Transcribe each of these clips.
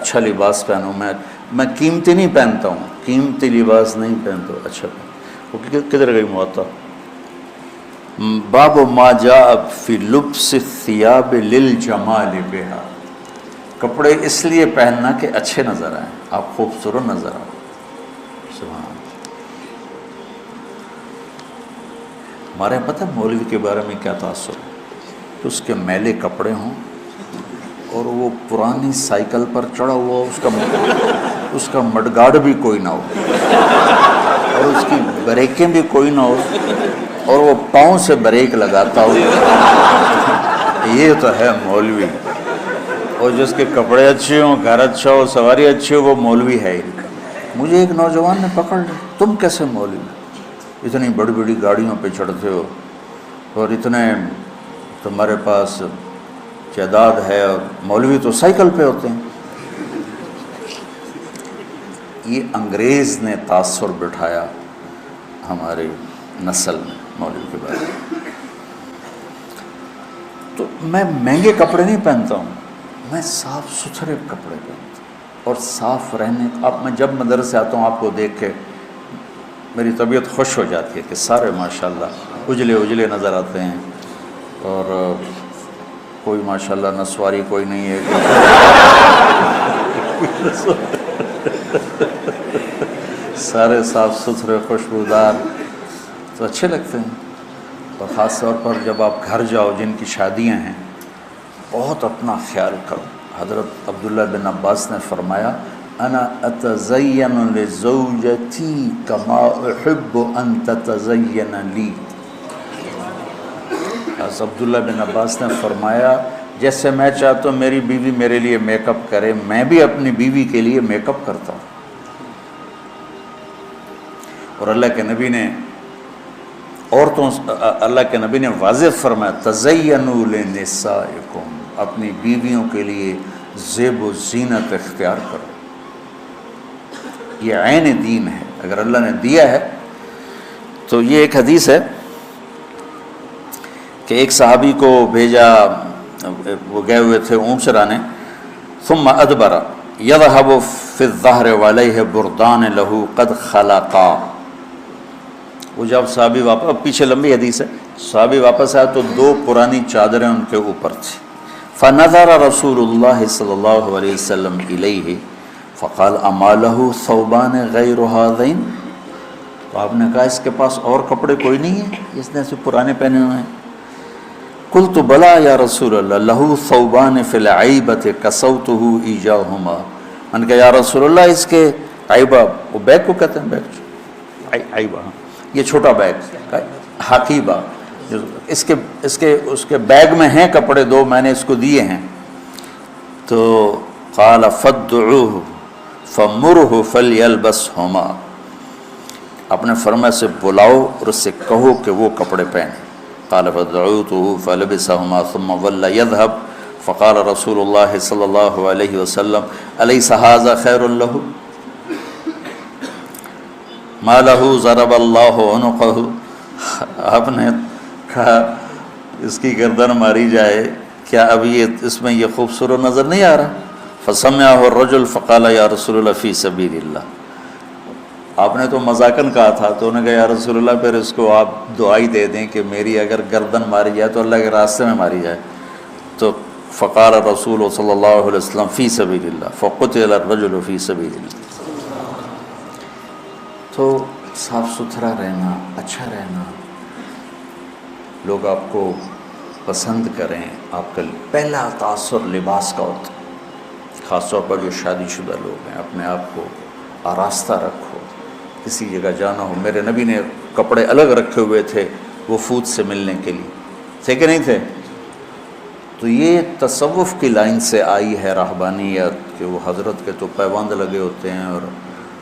اچھا لباس پہنوں. میں قیمتی نہیں پہنتا ہوں، قیمتی لباس نہیں پہنتا، اچھا وہ کدھر گئی موطا؟ باب ما جاء فی لبس الثیاب للجمال بها، کپڑے اس لیے پہننا کہ اچھے نظر آئیں، آپ خوبصورت نظر آؤ. سبحان اللہ. ہمارے یہاں پتہ مولوی کے بارے میں کیا تاثر ہے کہ اس کے میلے کپڑے ہوں اور وہ پرانی سائیکل پر چڑھا ہوا، اس کا مڈگارڈ بھی کوئی نہ ہو اور اس کی بریکیں بھی کوئی نہ ہو اور وہ پاؤں سے بریک لگاتا ہو. یہ تو ہے مولوی. اور جس کے کپڑے اچھے ہوں، گھر اچھا ہو، سواری اچھی ہو، وہ مولوی ہے ہی. مجھے ایک نوجوان نے پکڑ لیا، تم کیسے مولوی، اتنی بڑی بڑی گاڑیوں پہ چڑھتے ہو اور اتنے تمہارے پاس جائیداد ہے، اور مولوی تو سائیکل پہ ہوتے ہیں. یہ انگریز نے تاثر بٹھایا ہماری نسل میں مولوی کے بارے میں. تو میں مہنگے کپڑے نہیں پہنتا ہوں، میں صاف ستھرے کپڑے پہنتا ہوں اور صاف رہنے. اب میں جب مدرسے آتا ہوں آپ کو دیکھ کے میری طبیعت خوش ہو جاتی ہے کہ سارے ماشاءاللہ اجلے اجلے نظر آتے ہیں، اور کوئی ماشاءاللہ نسواری کوئی نہیں ہے. سارے صاف ستھرے خوشبودار تو اچھے لگتے ہیں. اور خاص طور پر جب آپ گھر جاؤ جن کی شادیاں ہیں، بہت اپنا خیال کرو. حضرت عبداللہ بن عباس نے فرمایا انا اتزین لزوجتی کما احب ان تتزین لی. حضرت عبداللہ بن عباس نے فرمایا جیسے میں چاہتا ہوں میری بیوی میرے لیے میک اپ کرے، میں بھی اپنی بیوی کے لیے میک اپ کرتا ہوں. اور اللہ کے نبی نے اللہ کے نبی نے واضح فرمایا تزینوا لنسائکم، اپنی بیویوں کے لیے زیب و زینت اختیار کرو. یہ عین دین ہے، اگر اللہ نے دیا ہے تو. یہ ایک حدیث ہے کہ ایک صحابی کو بھیجا، وہ گئے ہوئے تھے اونٹ چرانے. ثم ادبر یذهب فی الظہر وعلیہ بردان لہ قد خلقا. وہ جب صحابی واپس، پیچھے لمبی حدیث ہے، صحابی واپس آیا تو 2 پرانی چادریں ان کے اوپر تھی. فنظر رسول اللہ صلی اللہ علیہ وسلم الیہ فقال اما لہ ثوبان غیر ہذین. تو آپ نے کہا اس کے پاس اور کپڑے کوئی نہیں ہیں، اس نے سے پرانے پہنے ہوئے ہیں. قلت بلا یا رسول اللہ لہ ثوبان فی العیبۃ کسوتہ ایجاہما. میں نے کہا یا رسول اللہ اس کے عیبہ، وہ بیگ کو کہتے ہیں، بیگ عیبہ، یہ چھوٹا بیگ حقیبہ، اس کے بیگ میں ہیں کپڑے 2، میں نے اس کو دیے ہیں. تو قال فادعوہ فمرہ فلیلبسہما. اپنے فرما سے بلاؤ اور اس سے کہو کہ وہ کپڑے پہنے. قال فدعوته فلبسهما ثم ولى يذهب فقال رسول الله صلی اللہ علیہ وسلم الیس هذا خیر له ما له ضرب اللہ عنقه. آپ نے کہا اس کی گردن ماری جائے، کیا ابھی اس میں یہ خوبصورت نظر نہیں آ رہا؟ فسمعه الرجل فقال یا رسول اللہ فی سبیل اللہ. آپ نے تو مذاقاً کہا تھا، تو انہوں نے کہا یا رسول اللہ پھر اس کو آپ دعائی دے دیں کہ میری اگر گردن ماری جائے تو اللہ کے راستے میں ماری جائے. تو فقال رسول صلی اللہ علیہ وسلم فی سبیل اللہ فقتل الرجل فی سبیل اللہ. تو صاف ستھرا رہنا، اچھا رہنا، لوگ آپ کو پسند کریں. آپ کا پہلا تاثر لباس کا ہوتا ہے. خاص طور پر جو شادی شدہ لوگ ہیں، اپنے آپ کو آراستہ رکھو. کسی جگہ جانا ہو، میرے نبی نے کپڑے الگ رکھے ہوئے تھے وفود سے ملنے کے لیے، تھے کہ نہیں تھے؟ تو یہ تصوف کی لائن سے آئی ہے راہبانیت، کہ وہ حضرت کے تو پیوند لگے ہوتے ہیں اور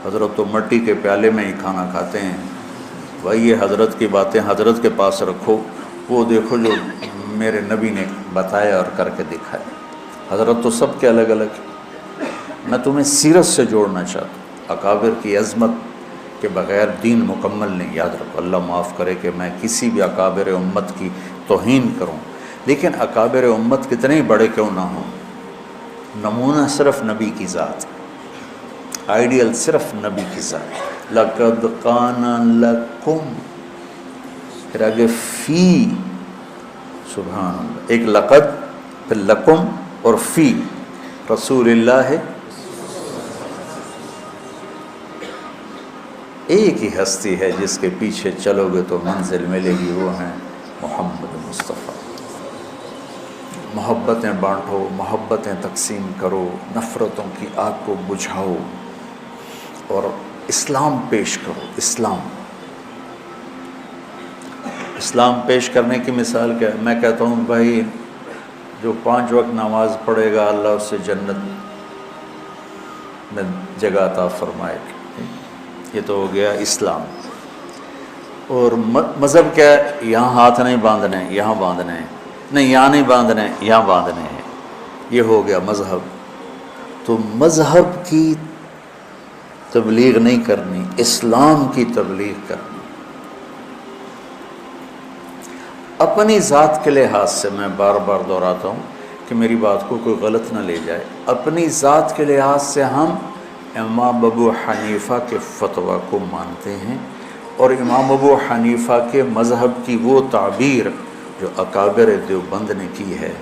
حضرت تو مٹی کے پیالے میں ہی کھانا کھاتے ہیں. بھائی یہ حضرت کی باتیں حضرت کے پاس رکھو، وہ دیکھو جو میرے نبی نے بتایا اور کر کے دکھایا. حضرت تو سب کے الگ الگ. میں تمہیں سیرت سے جوڑنا چاہتا ہوں. اکابر کی عظمت کے بغیر دین مکمل نہیں. یاد رکھو، اللہ معاف کرے کہ میں کسی بھی اکابر امت کی توہین کروں، لیکن اکابر امت کتنے ہی بڑے کیوں نہ ہوں، نمونہ صرف نبی کی ذات، آئیڈیل صرف نبی کی ذات. لقد کان لکم، پھر آگے فی، سبحان اللہ، ایک لقد پھر لکم اور فی رسول اللہ ہے. ایک ہی ہستی ہے جس کے پیچھے چلو گے تو منزل ملے گی، وہ ہیں محمد مصطفیٰ. محبتیں بانٹو، محبتیں تقسیم کرو، نفرتوں کی آگ کو بجھاؤ اور اسلام پیش کرو. اسلام پیش کرنے کی مثال کیا ہے؟ میں کہتا ہوں بھائی جو 5 وقت نماز پڑھے گا اللہ اسے جنت میں جگہ عطا فرمائے گا. یہ تو ہو گیا اسلام. اور مذہب کیا ہے؟ یہاں ہاتھ نہیں باندھنے، یہاں باندھنے ہیں، نہیں یہاں نہیں باندھنے، یہاں باندھنے ہیں. یہ ہو گیا مذہب. تو مذہب کی تبلیغ نہیں کرنی، اسلام کی تبلیغ کرنی. اپنی ذات کے لحاظ سے میں بار بار دہراتا ہوں کہ میری بات کو کوئی غلط نہ لے جائے. اپنی ذات کے لحاظ سے ہم امام ابو حنیفہ کے فتویٰ کو مانتے ہیں، اور امام ابو حنیفہ کے مذہب کی وہ تعبیر جو اکابر دیوبند نے کی ہے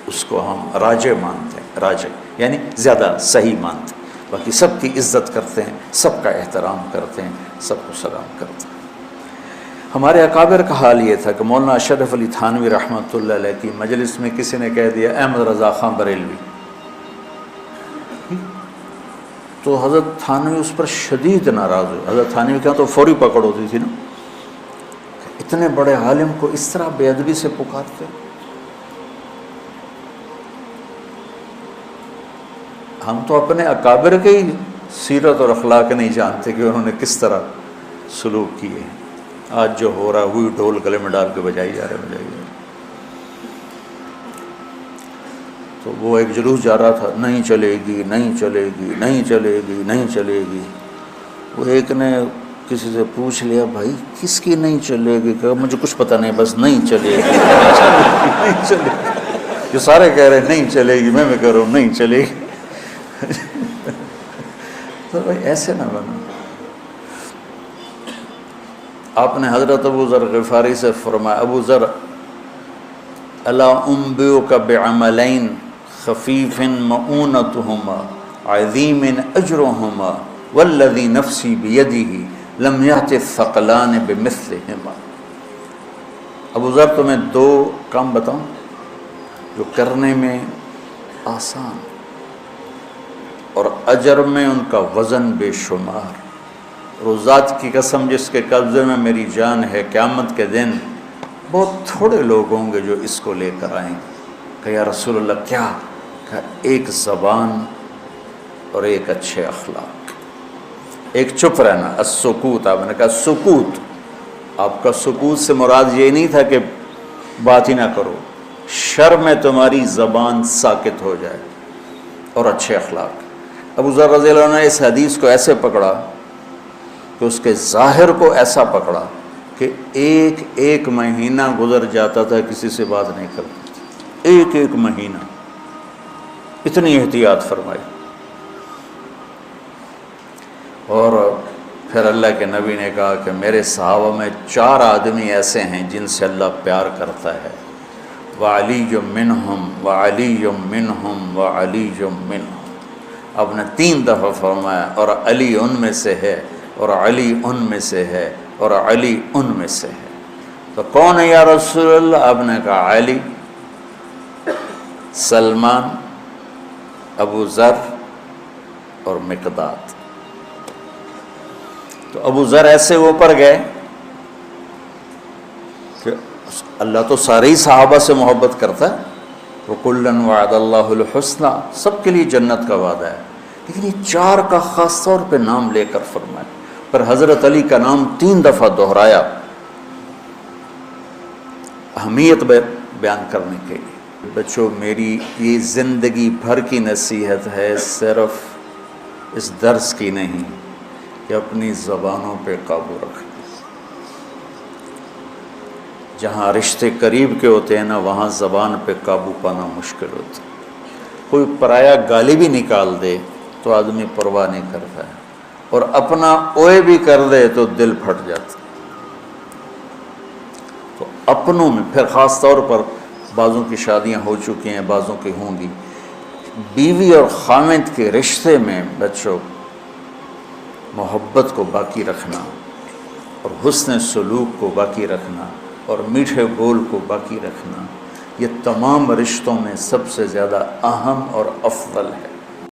اس کو ہم راجح مانتے ہیں. راجح یعنی زیادہ صحیح مانتے ہیں. باقی سب کی عزت کرتے ہیں، سب کا احترام کرتے ہیں، سب کو سلام کرتے ہیں. ہمارے اکابر کا حال یہ تھا کہ مولانا اشرف علی تھانوی رحمۃ اللہ علیہ کی مجلس میں کسی نے کہہ دیا احمد رضا خان بریلوی، تو حضرت تھانوی اس پر شدید ناراض ہوئے. حضرت تھانوی کا تو فوری پکڑ ہوتی تھی نا، اتنے بڑے عالم کو اس طرح بے ادبی سے پکارتے. ہم تو اپنے اکابر کے ہی سیرت اور اخلاق نہیں جانتے کہ انہوں نے کس طرح سلوک کیے. آج جو ہو رہا ہے وہی ڈھول گلے میں ڈال کے بجائی جا رہے. تو وہ ایک جلوس جا رہا تھا، نہیں چلے گی، نہیں چلے گی، نہیں چلے گی، نہیں چلے گی. وہ ایک نے کسی سے پوچھ لیا بھائی کس کی نہیں چلے گی؟ کہ مجھے کچھ پتہ نہیں، بس نہیں چلے گی. نہیں چلے گی. جو سارے کہہ رہے ہیں نہیں چلے گی، میں کہہ رہا ہوں نہیں چلے گی. تو بھائی ایسے نہ بنا. آپ نے حضرت ابو ذر غفاری سے فرمایا ابو ذر الا انبئک بعملین خفیف مؤونتہما عظیم اجرہما والذی نفسی بیدہ لم یأت الثقلان بمثلہما. ابو ذر تمہیں 2 کام بتاؤں جو کرنے میں آسان اور اجر میں ان کا وزن بے شمار. روزات کی قسم جس کے قبضے میں میری جان ہے، قیامت کے دن بہت تھوڑے لوگ ہوں گے جو اس کو لے کر آئیں گے. کہ یا رسول اللہ کیا؟ کہ ایک زبان اور ایک اچھے اخلاق، ایک چپ رہنا. السکوت، آپ نے کہا سکوت. آپ کا سکوت سے مراد یہ نہیں تھا کہ بات ہی نہ کرو، شر میں تمہاری زبان ساکت ہو جائے، اور اچھے اخلاق. ابو ذر رضی اللہ عنہ نے اس حدیث کو ایسے پکڑا کہ اس کے ظاہر کو ایسا پکڑا کہ ایک مہینہ گزر جاتا تھا کسی سے بات نہیں کرتا تھا. ایک مہینہ، اتنی احتیاط فرمائی. اور پھر اللہ کے نبی نے کہا کہ میرے صحابہ میں 4 آدمی ایسے ہیں جن سے اللہ پیار کرتا ہے. وعلی منہم وعلی منہم وعلی منہم. آپ نے 3 دفعہ فرمایا اور علی ان میں سے ہے، اور علی ان میں سے ہے، اور علی ان میں سے ہے. تو کون ہے یا رسول اللہ؟ آپ نے کہا علی، سلمان، ابو ذر اور مقداد. تو ابو ذر ایسے اوپر گئے کہ اللہ تو سارے ہی صحابہ سے محبت کرتا ہے، وَكُلًّا وَعَدَ اللَّهُ الْحُسْنَى، سب کے لیے جنت کا وعدہ ہے. لیکن یہ 4 کا خاص طور پہ نام لے کر فرمایا، پر حضرت علی کا نام 3 دفعہ دہرایا اہمیت بیان کرنے کے لیے. بچوں میری یہ زندگی بھر کی نصیحت ہے، صرف اس درس کی نہیں، کہ اپنی زبانوں پہ قابو رکھیں. جہاں رشتے قریب کے ہوتے ہیں نا، وہاں زبان پہ قابو پانا مشکل ہوتا ہے. کوئی پرایا گالی بھی نکال دے تو آدمی پرواہ نہیں کرتا ہے، اور اپنا اوئے بھی کر دے تو دل پھٹ جاتا ہے۔ تو اپنوں میں پھر خاص طور پر بعضوں کی شادیاں ہو چکی ہیں، بعضوں کی ہوں گی، بیوی اور خاوند کے رشتے میں بچوں محبت کو باقی رکھنا اور حسن سلوک کو باقی رکھنا اور میٹھے بول کو باقی رکھنا، یہ تمام رشتوں میں سب سے زیادہ اہم اور افضل ہے۔